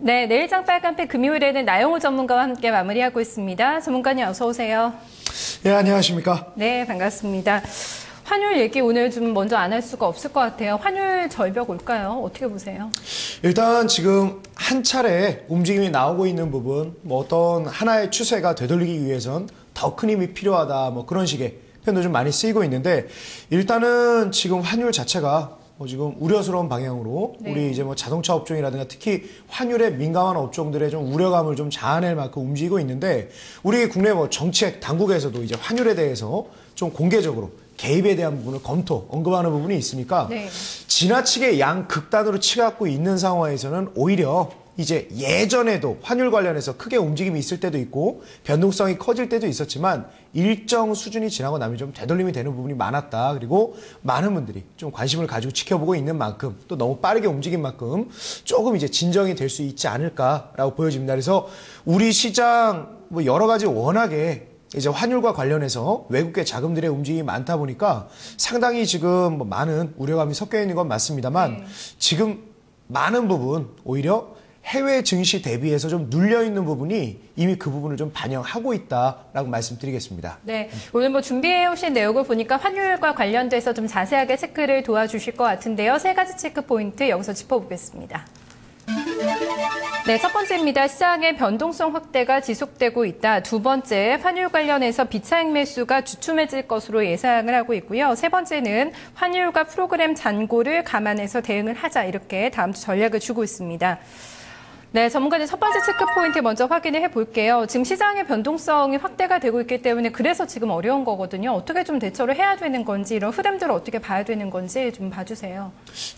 네, 내일장 빨간패 금요일에는 나영호 전문가와 함께 마무리하고 있습니다. 전문가님 어서 오세요. 네, 안녕하십니까? 네, 반갑습니다. 환율 얘기 오늘 좀 먼저 안 할 수가 없을 것 같아요. 환율 절벽 올까요? 어떻게 보세요? 일단 지금 한 차례 움직임이 나오고 있는 부분, 어떤 하나의 추세가 되돌리기 위해선 더 큰 힘이 필요하다, 그런 식의 표현도 좀 많이 쓰이고 있는데, 일단은 지금 환율 자체가 지금 우려스러운 방향으로 우리 이제 자동차 업종이라든가 특히 환율에 민감한 업종들의 좀 우려감을 좀 자아낼 만큼 움직이고 있는데, 우리 국내 정책 당국에서도 이제 환율에 대해서 좀 공개적으로 개입에 대한 부분을 언급하는 부분이 있으니까 지나치게 양극단으로 치닫고 있는 상황에서는 오히려 이제 예전에도 환율 관련해서 크게 움직임이 있을 때도 있고 변동성이 커질 때도 있었지만 일정 수준이 지나고 나면 좀 되돌림이 되는 부분이 많았다. 그리고 많은 분들이 좀 관심을 가지고 지켜보고 있는 만큼 또 너무 빠르게 움직인 만큼 조금 이제 진정이 될 수 있지 않을까라고 보여집니다. 그래서 우리 시장 여러 가지 워낙에 이제 환율과 관련해서 외국계 자금들의 움직임이 많다 보니까 상당히 지금 많은 우려감이 섞여 있는 건 맞습니다만 지금 많은 부분 오히려 해외 증시 대비해서 좀 눌려있는 부분이 이미 그 부분을 좀 반영하고 있다라고 말씀드리겠습니다. 네, 오늘 준비해 오신 내용을 보니까 환율과 관련돼서 좀 자세하게 체크를 도와주실 것 같은데요. 세 가지 체크 포인트 여기서 짚어보겠습니다. 네, 첫 번째입니다. 시장의 변동성 확대가 지속되고 있다. 두 번째, 환율 관련해서 비차익 매수가 주춤해질 것으로 예상을 하고 있고요. 세 번째는 환율과 프로그램 잔고를 감안해서 대응을 하자. 이렇게 다음 주 전략을 주고 있습니다. 네, 전문가님 첫 번째 체크 포인트 먼저 확인을 해볼게요. 지금 시장의 변동성이 확대가 되고 있기 때문에 그래서 지금 어려운 거거든요. 어떻게 좀 대처를 해야 되는 건지 이런 흐름들을 어떻게 봐야 되는 건지 좀 봐주세요.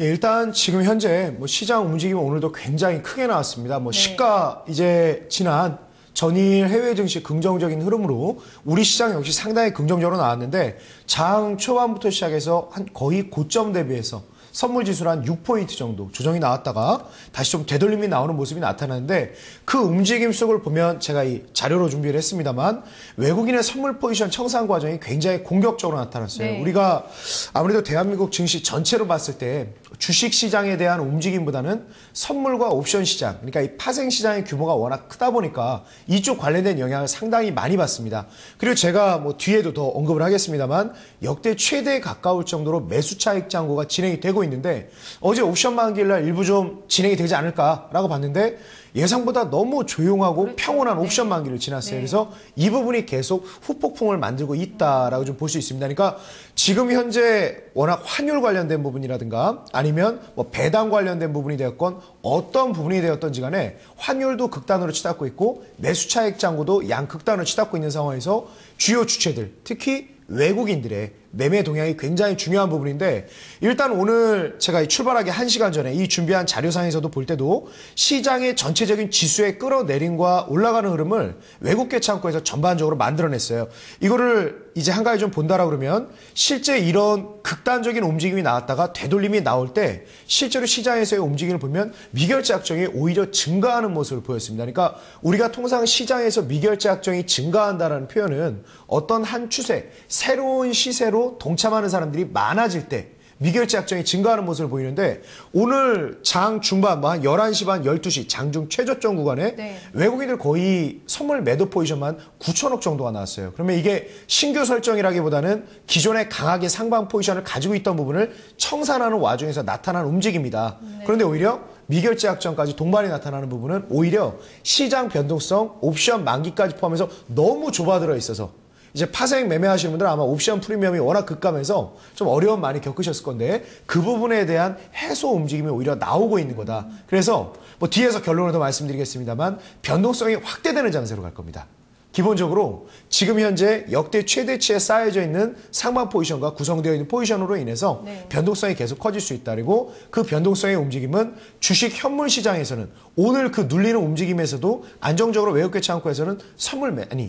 예, 일단 지금 현재 시장 움직임이 오늘도 굉장히 크게 나왔습니다. 시가 이제 지난 전일 해외 증시 긍정적인 흐름으로 우리 시장 역시 상당히 긍정적으로 나왔는데 장 초반부터 시작해서 거의 고점 대비해서 선물 지수로 한 6포인트 정도 조정이 나왔다가 다시 좀 되돌림이 나오는 모습이 나타나는데 그 움직임 속을 보면 제가 이 자료로 준비를 했습니다만 외국인의 선물 포지션 청산 과정이 굉장히 공격적으로 나타났어요. 우리가 아무래도 대한민국 증시 전체로 봤을 때 주식 시장에 대한 움직임보다는 선물과 옵션 시장, 그러니까 이 파생 시장의 규모가 워낙 크다 보니까 이쪽 관련된 영향을 상당히 많이 받습니다. 그리고 제가 뒤에도 더 언급을 하겠습니다만 역대 최대에 가까울 정도로 매수 차익 잔고가 진행이 되고 있는데 어제 옵션 만기일날 일부 좀 진행이 되지 않을까라고 봤는데 예상보다 너무 조용하고 평온한 옵션 만기를 지났어요. 그래서 이 부분이 계속 후폭풍을 만들고 있다라고 좀 볼 수 있습니다. 그러니까 지금 현재 워낙 환율 관련된 부분이라든가 아니면 배당 관련된 부분이 되었건 어떤 부분이 되었던지 간에 환율도 극단으로 치닫고 있고 매수 차익 잔고도 양극단으로 치닫고 있는 상황에서 주요 주체들 특히 외국인들의 매매 동향이 굉장히 중요한 부분인데 일단 오늘 제가 출발하기 1시간 전에 이 준비한 자료상에서도 볼 때도 시장의 전체적인 지수의 끌어내림과 올라가는 흐름을 외국계 창구에서 전반적으로 만들어냈어요. 이거를 이제 한 가지 좀 본다라고 그러면 실제 이런 극단적인 움직임이 나왔다가 되돌림이 나올 때 실제로 시장에서의 움직임을 보면 미결제 약정이 오히려 증가하는 모습을 보였습니다. 그러니까 우리가 통상 시장에서 미결제 약정이 증가한다는 표현은 어떤 한 추세, 새로운 시세로 동참하는 사람들이 많아질 때 미결제 약정이 증가하는 모습을 보이는데 오늘 장 중반 한 11시 반 12시 장중 최저점 구간에 외국인들 거의 선물 매도 포지션만 9천억 정도가 나왔어요. 그러면 이게 신규 설정이라기보다는 기존에 강하게 상방 포지션을 가지고 있던 부분을 청산하는 와중에서 나타난 움직임이다. 그런데 오히려 미결제 약정까지 동반이 나타나는 부분은 오히려 시장 변동성 옵션 만기까지 포함해서 너무 좁아들어 있어서 이제 파생 매매하시는 분들은 아마 옵션 프리미엄이 워낙 급감해서 좀 어려움 많이 겪으셨을 건데 그 부분에 대한 해소 움직임이 오히려 나오고 있는 거다. 그래서 뒤에서 결론을 더 말씀드리겠습니다만 변동성이 확대되는 장세로 갈 겁니다. 기본적으로 지금 현재 역대 최대치에 쌓여져 있는 상방 포지션과 구성되어 있는 포지션으로 인해서 변동성이 계속 커질 수 있다. 그리고 그 변동성의 움직임은 주식 현물 시장에서는 오늘 그 눌리는 움직임에서도 안정적으로 외국계 창구에서는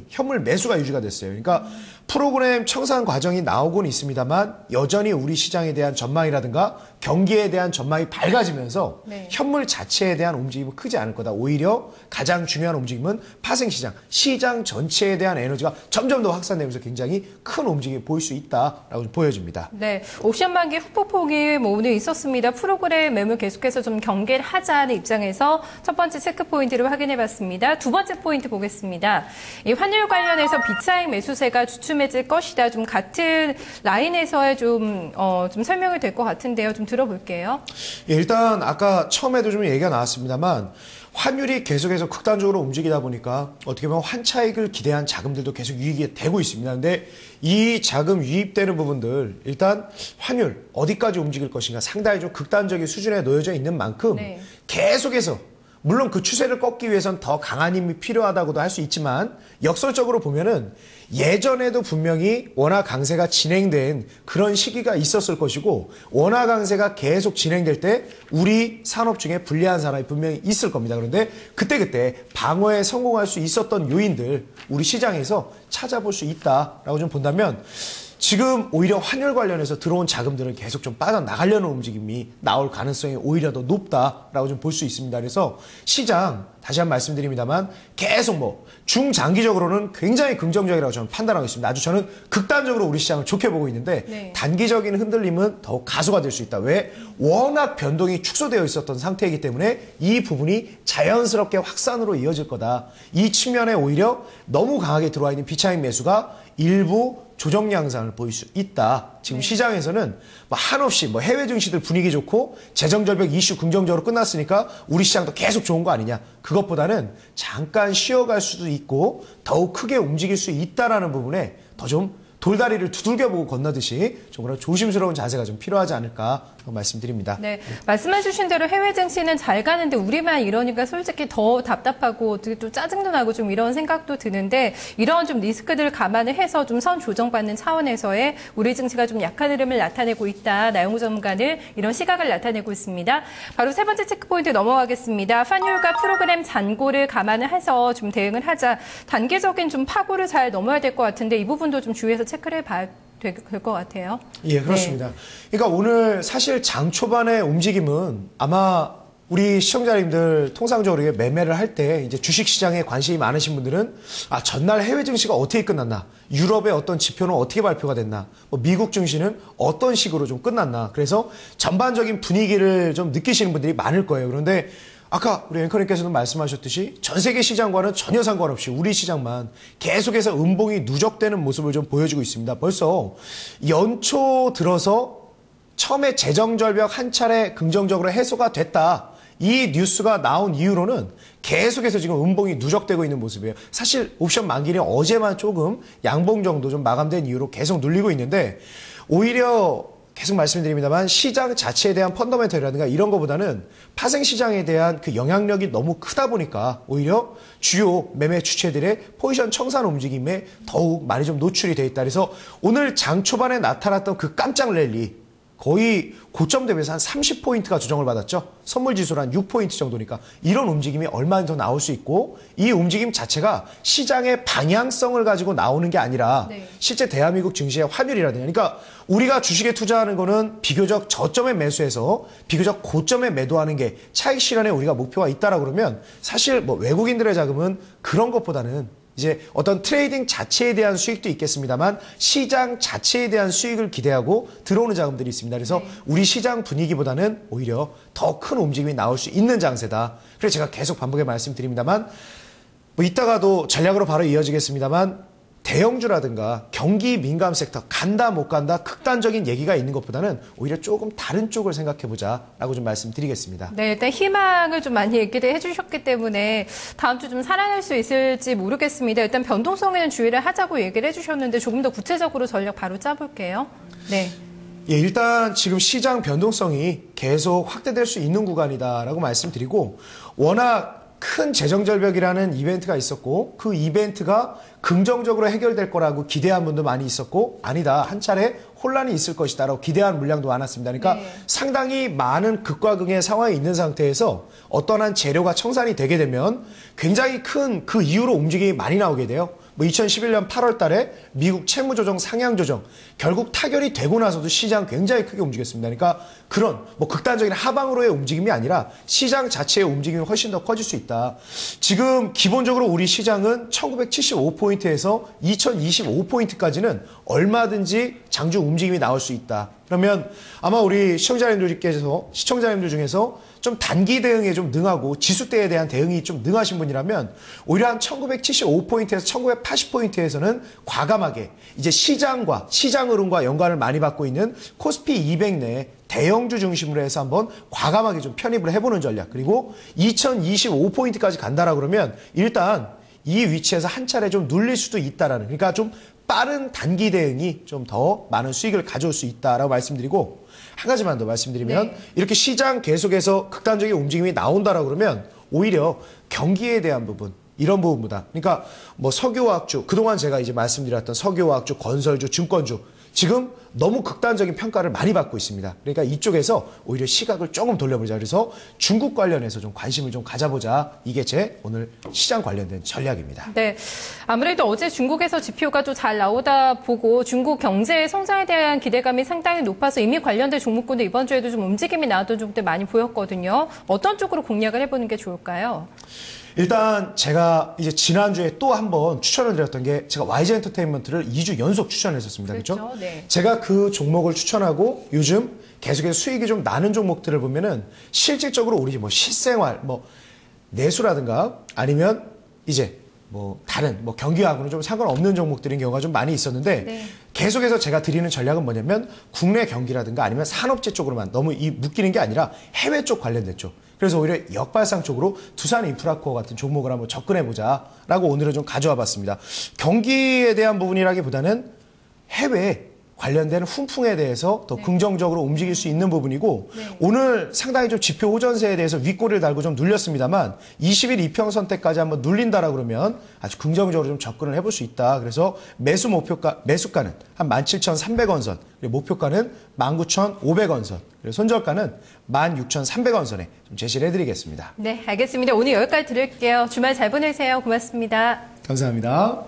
현물 매수가 유지가 됐어요. 그러니까 프로그램 청산 과정이 나오곤 있습니다만 여전히 우리 시장에 대한 전망이라든가 경기에 대한 전망이 밝아지면서 현물 자체에 대한 움직임은 크지 않을 거다. 오히려 가장 중요한 움직임은 파생시장, 시장 전체에 대한 에너지가 점점 더 확산되면서 굉장히 큰 움직임이 보일 수 있다라고 보여집니다. 네, 옵션 만기 후폭풍이 뭐 오늘 있었습니다. 프로그램 매물 계속해서 좀 경계를 하자는 입장에서 첫 번째 체크 포인트를 확인해봤습니다. 두 번째 포인트 보겠습니다. 이 환율 관련해서 비차익 매수세가 주춤해질 것이다. 좀 같은 라인에서의 좀 설명이 될 것 같은데요. 좀 들어볼게요. 예, 일단 아까 처음에도 좀 얘기가 나왔습니다만 환율이 계속해서 극단적으로 움직이다 보니까 어떻게 보면 환차익을 기대한 자금들도 계속 유입이 되고 있습니다. 근데 이 자금 유입되는 부분들 일단 환율 어디까지 움직일 것인가 상당히 좀 극단적인 수준에 놓여져 있는 만큼 네. 계속해서 물론 그 추세를 꺾기 위해선 더 강한 힘이 필요하다고도 할 수 있지만 역설적으로 보면은 예전에도 분명히 원화 강세가 진행된 그런 시기가 있었을 것이고 원화 강세가 계속 진행될 때 우리 산업 중에 불리한 산업이 분명히 있을 겁니다. 그런데 그때그때 방어에 성공할 수 있었던 요인들 우리 시장에서 찾아볼 수 있다라고 좀 본다면 지금 오히려 환율 관련해서 들어온 자금들은 계속 좀 빠져나가려는 움직임이 나올 가능성이 오히려 더 높다라고 좀 볼 수 있습니다. 그래서 시장 다시 한번 말씀드립니다만 계속 뭐 중장기적으로는 굉장히 긍정적이라고 저는 판단하고 있습니다. 아주 저는 극단적으로 우리 시장을 좋게 보고 있는데 네. 단기적인 흔들림은 더욱 가소가 될 수 있다. 왜? 워낙 변동이 축소되어 있었던 상태이기 때문에 이 부분이 자연스럽게 확산으로 이어질 거다. 이 측면에 오히려 너무 강하게 들어와 있는 비차익 매수가 일부 조정 양상을 보일 수 있다. 지금 시장에서는 뭐 한없이 뭐 해외 증시들 분위기 좋고 재정절벽 이슈 긍정적으로 끝났으니까 우리 시장도 계속 좋은 거 아니냐. 그것보다는 잠깐 쉬어갈 수도 있고 더욱 크게 움직일 수 있다라는 부분에 더 좀 돌다리를 두들겨보고 건너듯이 좀 그런 조심스러운 자세가 좀 필요하지 않을까 말씀드립니다. 네, 말씀해주신 대로 해외 증시는 잘 가는데 우리만 이러니까 솔직히 더 답답하고 또 짜증도 나고 좀 이런 생각도 드는데 이런 좀 리스크들을 감안을 해서 좀 선 조정받는 차원에서의 우리 증시가 좀 약한 흐름을 나타내고 있다. 나영우 전문가는 이런 시각을 나타내고 있습니다. 바로 세 번째 체크 포인트 넘어가겠습니다. 환율과 프로그램 잔고를 감안을 해서 좀 대응을 하자. 단계적인 좀 파고를 잘 넘어야 될 것 같은데 이 부분도 좀 주의해서 체크를 해봐야 될 것 같아요. 예, 그렇습니다. 네. 그러니까 오늘 사실 장 초반의 움직임은 아마 우리 시청자님들 통상적으로 매매를 할 때 이제 주식시장에 관심이 많으신 분들은 전날 해외 증시가 어떻게 끝났나, 유럽의 어떤 지표는 어떻게 발표가 됐나, 뭐 미국 증시는 어떤 식으로 좀 끝났나, 그래서 전반적인 분위기를 좀 느끼시는 분들이 많을 거예요. 그런데 아까 우리 앵커님께서도 말씀하셨듯이 전 세계 시장과는 전혀 상관없이 우리 시장만 계속해서 음봉이 누적되는 모습을 좀 보여주고 있습니다. 벌써 연초 들어서 처음에 재정절벽 한 차례 긍정적으로 해소가 됐다. 이 뉴스가 나온 이후로는 계속해서 지금 음봉이 누적되고 있는 모습이에요. 사실 옵션 만기는 어제만 조금 양봉 정도 좀 마감된 이후로 계속 눌리고 있는데 오히려 계속 말씀드립니다만 시장 자체에 대한 펀더멘털이라든가 이런 것보다는 파생시장에 대한 그 영향력이 너무 크다 보니까 오히려 주요 매매 주체들의 포지션 청산 움직임에 더욱 많이 좀 노출이 돼 있다. 그래서 오늘 장 초반에 나타났던 그 깜짝 랠리 거의 고점 대비해서 한 30포인트가 조정을 받았죠. 선물지수로 한 6포인트 정도니까 이런 움직임이 얼마나 더 나올 수 있고 이 움직임 자체가 시장의 방향성을 가지고 나오는 게 아니라 실제 대한민국 증시의 환율이라든가 그러니까 우리가 주식에 투자하는 거는 비교적 저점에 매수해서 비교적 고점에 매도하는 게 차익 실현에 우리가 목표가 있다라고 그러면 사실 뭐 외국인들의 자금은 그런 것보다는 이제 어떤 트레이딩 자체에 대한 수익도 있겠습니다만 시장 자체에 대한 수익을 기대하고 들어오는 자금들이 있습니다. 그래서 우리 시장 분위기보다는 오히려 더 큰 움직임이 나올 수 있는 장세다. 그래서 제가 계속 반복해 말씀드립니다만 뭐 이따가도 전략으로 바로 이어지겠습니다만 대형주라든가 경기 민감 섹터 간다 못 간다 극단적인 얘기가 있는 것보다는 오히려 조금 다른 쪽을 생각해보자라고 좀 말씀드리겠습니다. 네, 일단 희망을 좀 많이 얘기를 해주셨기 때문에 다음 주 좀 살아날 수 있을지 모르겠습니다. 일단 변동성에는 주의를 하자고 얘기를 해주셨는데 조금 더 구체적으로 전략 바로 짜볼게요. 네. 예, 일단 지금 시장 변동성이 계속 확대될 수 있는 구간이다라고 말씀드리고 워낙 큰 재정절벽이라는 이벤트가 있었고 그 이벤트가 긍정적으로 해결될 거라고 기대한 분도 많이 있었고 아니다 한 차례 혼란이 있을 것이다 라고 기대한 물량도 많았습니다. 그러니까 상당히 많은 극과 극의 상황이 있는 상태에서 어떤 한 재료가 청산이 되게 되면 굉장히 큰 그 이후로 움직임이 많이 나오게 돼요. 뭐 2011년 8월 달에 미국 채무조정 상향 조정 결국 타결이 되고 나서도 시장 굉장히 크게 움직였습니다. 그러니까 그런 뭐 극단적인 하방으로의 움직임이 아니라 시장 자체의 움직임이 훨씬 더 커질 수 있다. 지금 기본적으로 우리 시장은 1975포인트에서 2025포인트까지는 얼마든지 장중 움직임이 나올 수 있다. 그러면 아마 우리 시청자님들 중에서 좀 단기 대응에 좀 능하고 지수대에 대한 대응이 좀 능하신 분이라면 오히려 한 1975포인트에서 1980포인트에서는 과감하게 이제 시장 흐름과 연관을 많이 받고 있는 코스피 200 내 대형주 중심으로 해서 한번 과감하게 좀 편입을 해보는 전략. 그리고 2025포인트까지 간다라 그러면 일단 이 위치에서 한 차례 좀 눌릴 수도 있다라는, 그러니까 좀 빠른 단기 대응이 좀 더 많은 수익을 가져올 수 있다라고 말씀드리고, 한 가지만 더 말씀드리면 이렇게 시장 계속해서 극단적인 움직임이 나온다라고 그러면 오히려 경기에 대한 부분, 이런 부분보다, 그러니까 뭐 석유화학주, 그동안 제가 이제 말씀드렸던 석유화학주, 건설주, 증권주 지금 너무 극단적인 평가를 많이 받고 있습니다. 그러니까 이쪽에서 오히려 시각을 조금 돌려보자. 그래서 중국 관련해서 좀 관심을 좀 가져보자. 이게 제 오늘 시장 관련된 전략입니다. 네, 아무래도 어제 중국에서 지표가 또 잘 나오다 보고 중국 경제 성장에 대한 기대감이 상당히 높아서 이미 관련된 종목군도 이번 주에도 좀 움직임이 나왔던 종목들 많이 보였거든요. 어떤 쪽으로 공략을 해보는 게 좋을까요? 일단 제가 이제 지난주에 또 한 번 추천을 드렸던 게 제가 YG 엔터테인먼트를 2주 연속 추천했었습니다. 그렇죠? 네. 제가 그 종목을 추천하고 요즘 계속해서 수익이 좀 나는 종목들을 보면은 실질적으로 우리 뭐 실생활, 뭐 내수라든가 아니면 이제 뭐 다른 뭐 경기하고는 좀 상관없는 종목들인 경우가 좀 많이 있었는데 계속해서 제가 드리는 전략은 뭐냐면 국내 경기라든가 아니면 산업재 쪽으로만 너무 묶이는 게 아니라 해외 쪽 관련된 쪽. 그래서 오히려 역발상 쪽으로 두산 인프라코어 같은 종목을 한번 접근해보자라고 오늘은 좀 가져와 봤습니다. 경기에 대한 부분이라기보다는 해외 관련된 훈풍에 대해서 더 긍정적으로 움직일 수 있는 부분이고 오늘 상당히 좀 지표 호전세에 대해서 윗꼬리를 달고 좀 눌렸습니다만 20일 이평선택까지 한번 눌린다라 그러면 아주 긍정적으로 좀 접근을 해볼 수 있다. 그래서 매수가는 한 17,300원 선, 그리고 목표가는 19,500원 선, 그리고 손절가는 16,300원 선에 좀 제시를 해드리겠습니다. 네, 알겠습니다. 오늘 여기까지 드릴게요. 주말 잘 보내세요. 고맙습니다. 감사합니다.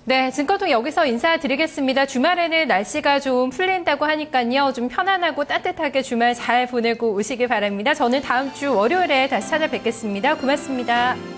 네, 증권통 여기서 인사드리겠습니다. 주말에는 날씨가 좀 풀린다고 하니까요. 좀 편안하고 따뜻하게 주말 잘 보내고 오시기 바랍니다. 저는 다음 주 월요일에 다시 찾아뵙겠습니다. 고맙습니다.